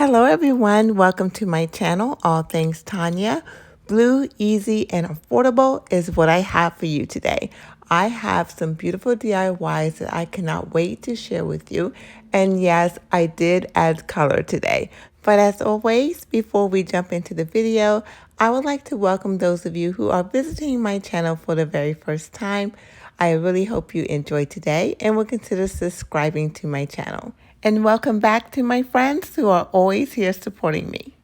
Hello everyone, welcome to my channel, All Things Tonya. Blue, easy, and affordable is what I have for you today. I have some beautiful DIYs that I cannot wait to share with you. And yes, I did add color today. But as always, before we jump into the video, I would like to welcome those of you who are visiting my channel for the very first time. I really hope you enjoyed today and will consider subscribing to my channel. And welcome back to my friends who are always here supporting me.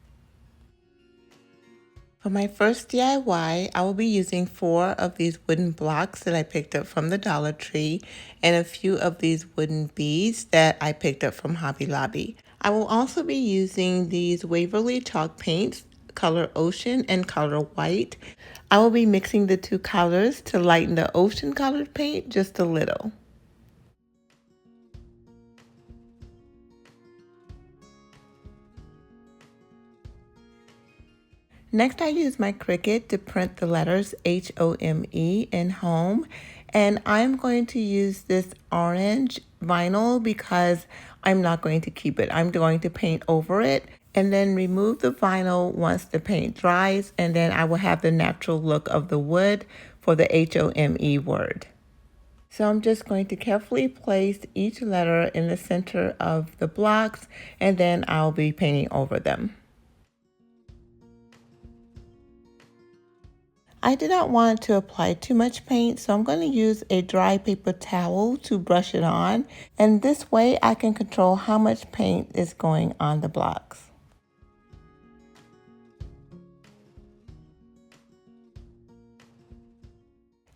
For my first DIY, I will be using 4 of these wooden blocks that I picked up from the Dollar Tree and a few of these wooden beads that I picked up from Hobby Lobby. I will also be using these Waverly chalk paints, color Ocean and color White. I will be mixing the 2 colors to lighten the ocean colored paint just a little. Next, I use my Cricut to print the letters H-O-M-E in home. And I'm going to use this orange vinyl because I'm not going to keep it. I'm going to paint over it and then remove the vinyl once the paint dries. And then I will have the natural look of the wood for the H-O-M-E word. So I'm just going to carefully place each letter in the center of the blocks and then I'll be painting over them. I did not want to apply too much paint, so I'm going to use a dry paper towel to brush it on, and this way I can control how much paint is going on the blocks.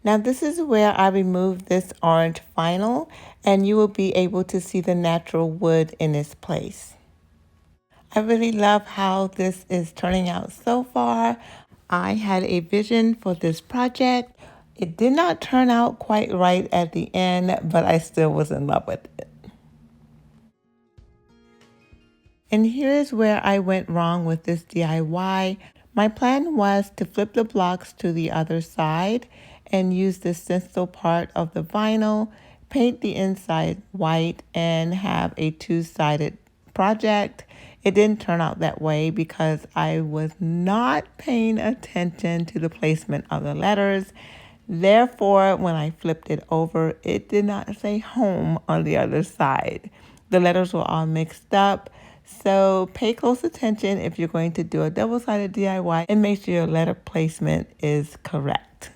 Now this is where I remove this orange vinyl, and you will be able to see the natural wood in its place. I really love how this is turning out so far. I had a vision for this project. It did not turn out quite right at the end, but I still was in love with it. And here's where I went wrong with this DIY. My plan was to flip the blocks to the other side and use the stencil part of the vinyl, paint the inside white, and have a two-sided project. It didn't turn out that way because I was not paying attention to the placement of the letters. Therefore, when I flipped it over, it did not say home on the other side. The letters were all mixed up. So pay close attention if you're going to do a double-sided DIY and make sure your letter placement is correct.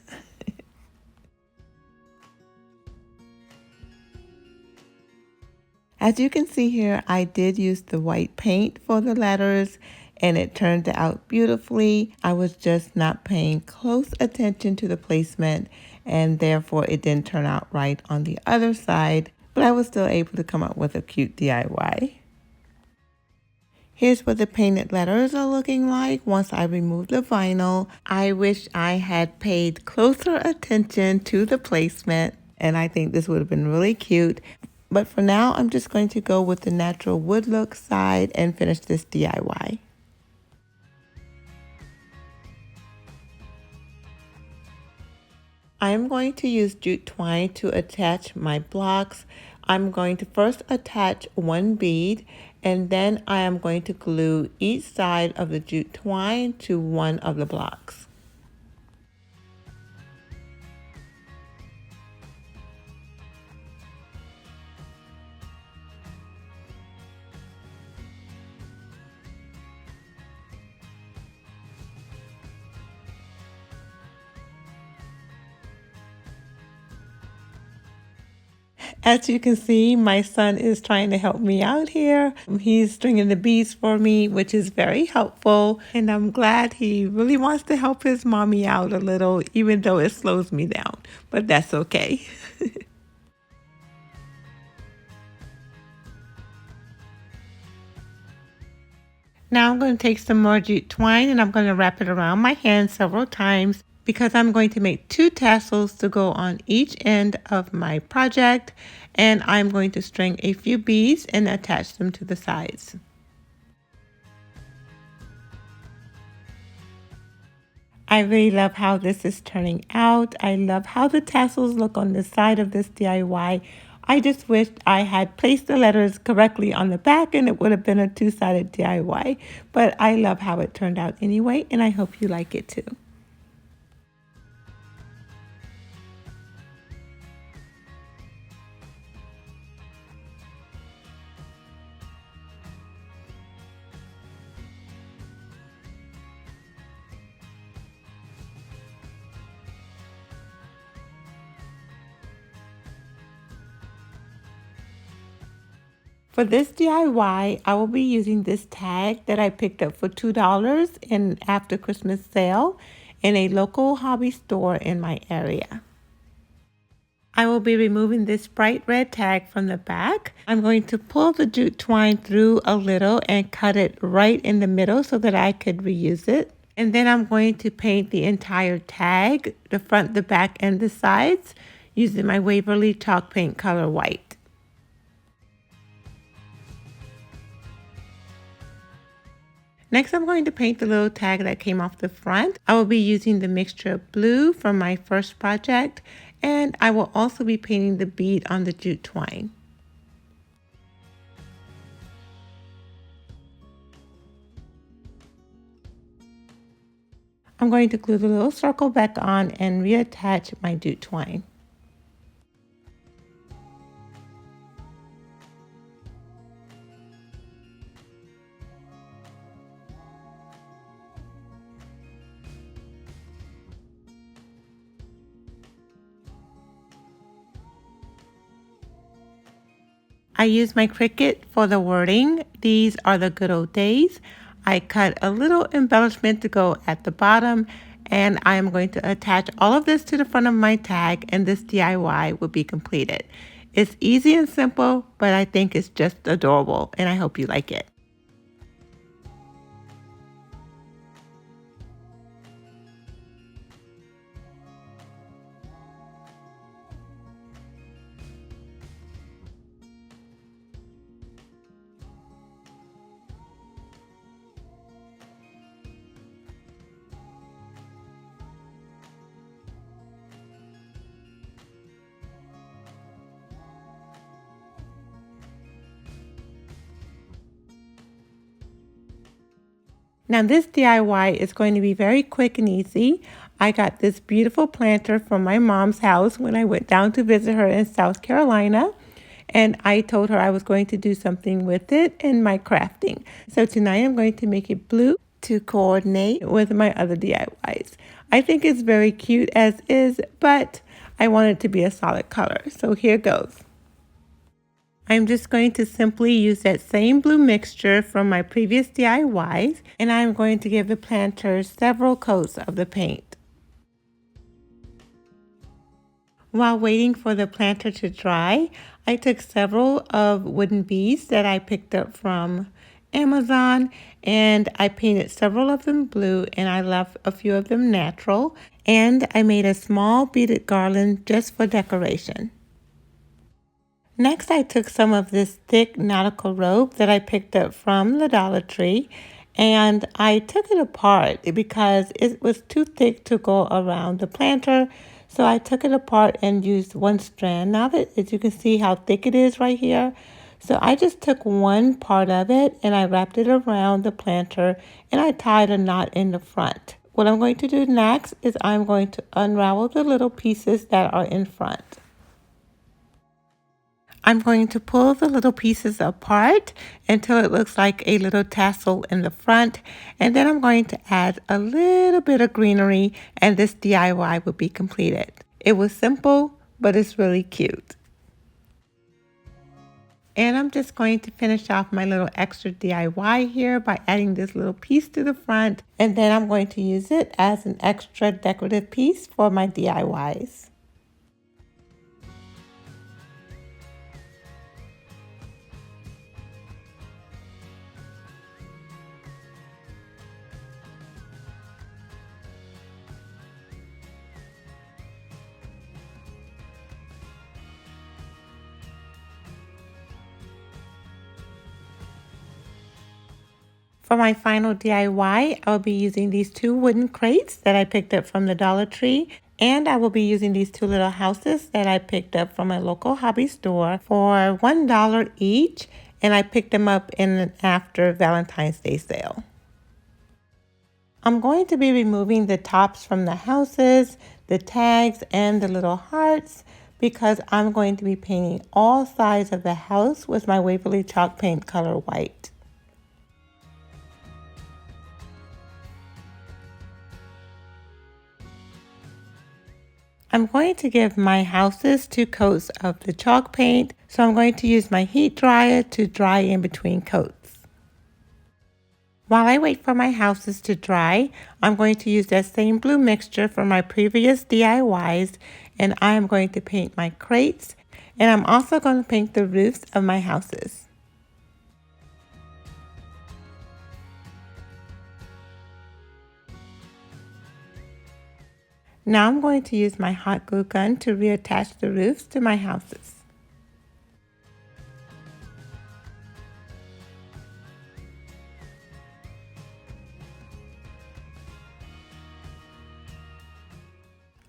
As you can see here, I did use the white paint for the letters and it turned out beautifully. I was just not paying close attention to the placement and therefore it didn't turn out right on the other side, but I was still able to come up with a cute DIY. Here's what the painted letters are looking like once I remove the vinyl. I wish I had paid closer attention to the placement, and I think this would have been really cute. But for now, I'm just going to go with the natural wood look side and finish this DIY. I'm going to use jute twine to attach my blocks. I'm going to first attach one bead and then I am going to glue each side of the jute twine to one of the blocks. As you can see, my son is trying to help me out here. He's stringing the beads for me, which is very helpful. And I'm glad he really wants to help his mommy out a little, even though it slows me down. But that's okay. Now I'm going to take some more jute twine and I'm going to wrap it around my hand several times because I'm going to make 2 tassels to go on each end of my project, and I'm going to string a few beads and attach them to the sides. I really love how this is turning out. I love how the tassels look on the side of this DIY. I just wished I had placed the letters correctly on the back and it would have been a two-sided DIY. But I love how it turned out anyway, and I hope you like it too. For this DIY, I will be using this tag that I picked up for $2 in after Christmas sale in a local hobby store in my area. I will be removing this bright red tag from the back. I'm going to pull the jute twine through a little and cut it right in the middle so that I could reuse it. And then I'm going to paint the entire tag, the front, the back, and the sides using my Waverly chalk paint color white. Next, I'm going to paint the little tag that came off the front. I will be using the mixture of blue from my first project, and I will also be painting the bead on the jute twine. I'm going to glue the little circle back on and reattach my jute twine. I use my Cricut for the wording. These are the good old days. I cut a little embellishment to go at the bottom, and I am going to attach all of this to the front of my tag, and this DIY will be completed. It's easy and simple, but I think it's just adorable, and I hope you like it. Now this DIY is going to be very quick and easy. I got this beautiful planter from my mom's house when I went down to visit her in South Carolina. And I told her I was going to do something with it in my crafting. So tonight I'm going to make it blue to coordinate with my other DIYs. I think it's very cute as is, but I want it to be a solid color. So here goes. I'm just going to simply use that same blue mixture from my previous DIYs, and I'm going to give the planter several coats of the paint. While waiting for the planter to dry, I took several of wooden beads that I picked up from Amazon, and I painted several of them blue, and I left a few of them natural, and I made a small beaded garland just for decoration. Next, I took some of this thick nautical rope that I picked up from the Dollar Tree, and I took it apart because it was too thick to go around the planter. So I took it apart and used one strand. Now that, as you can see how thick it is right here. So I just took one part of it and I wrapped it around the planter and I tied a knot in the front. What I'm going to do next is I'm going to unravel the little pieces that are in front. I'm going to pull the little pieces apart until it looks like a little tassel in the front, and then I'm going to add a little bit of greenery and this DIY will be completed. It was simple, but it's really cute. And I'm just going to finish off my little extra DIY here by adding this little piece to the front, and then I'm going to use it as an extra decorative piece for my DIYs. For my final DIY, I'll be using these two wooden crates that I picked up from the Dollar Tree. And I will be using these two little houses that I picked up from a local hobby store for $1 each. And I picked them up in an after Valentine's Day sale. I'm going to be removing the tops from the houses, the tags, and the little hearts because I'm going to be painting all sides of the house with my Waverly chalk paint color white. I'm going to give my houses 2 coats of the chalk paint, so I'm going to use my heat dryer to dry in between coats. While I wait for my houses to dry, I'm going to use that same blue mixture from my previous DIYs, and I'm going to paint my crates, and I'm also going to paint the roofs of my houses. Now I'm going to use my hot glue gun to reattach the roofs to my houses.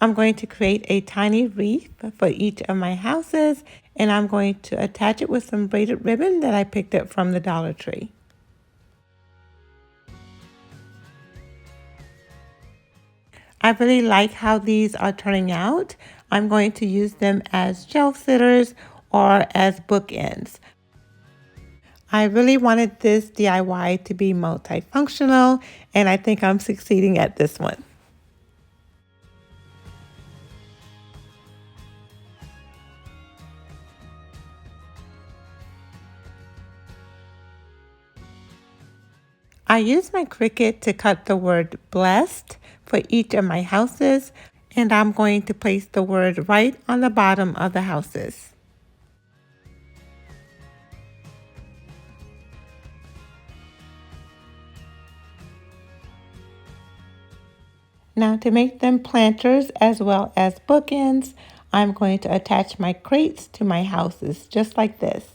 I'm going to create a tiny wreath for each of my houses, and I'm going to attach it with some braided ribbon that I picked up from the Dollar Tree. I really like how these are turning out. I'm going to use them as shelf sitters or as bookends. I really wanted this DIY to be multifunctional, and I think I'm succeeding at this one. I used my Cricut to cut the word blessed for each of my houses, and I'm going to place the word right on the bottom of the houses. Now to make them planters as well as bookends, I'm going to attach my crates to my houses just like this.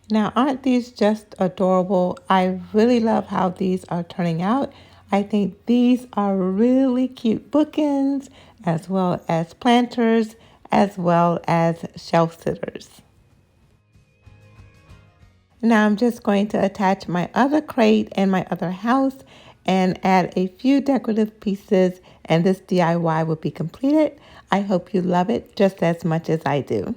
Now, aren't these just adorable? I really love how these are turning out. I think these are really cute bookends, as well as planters, as well as shelf sitters. Now I'm just going to attach my other crate and my other house and add a few decorative pieces, and this DIY will be completed. I hope you love it just as much as I do.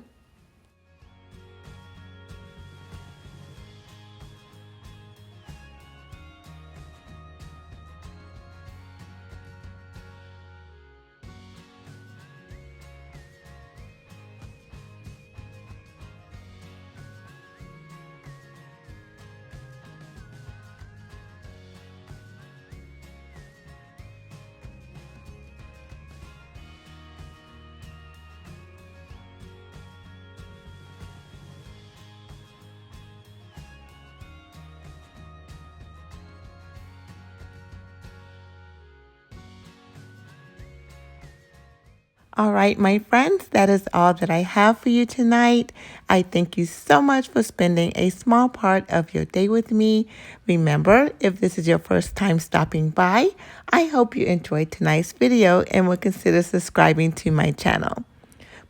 All right, my friends, that is all that I have for you tonight. I thank you so much for spending a small part of your day with me. Remember, if this is your first time stopping by, I hope you enjoyed tonight's video and will consider subscribing to my channel.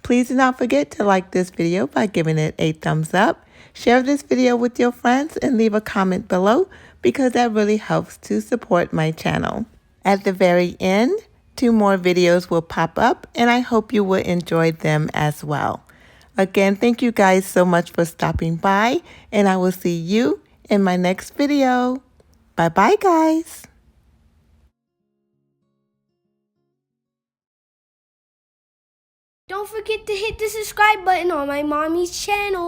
Please do not forget to like this video by giving it a thumbs up. Share this video with your friends and leave a comment below because that really helps to support my channel. At the very end, 2 more videos will pop up, and I hope you will enjoy them as well. Again, thank you guys so much for stopping by, and I will see you in my next video. Bye-bye, guys. Don't forget to hit the subscribe button on my mommy's channel.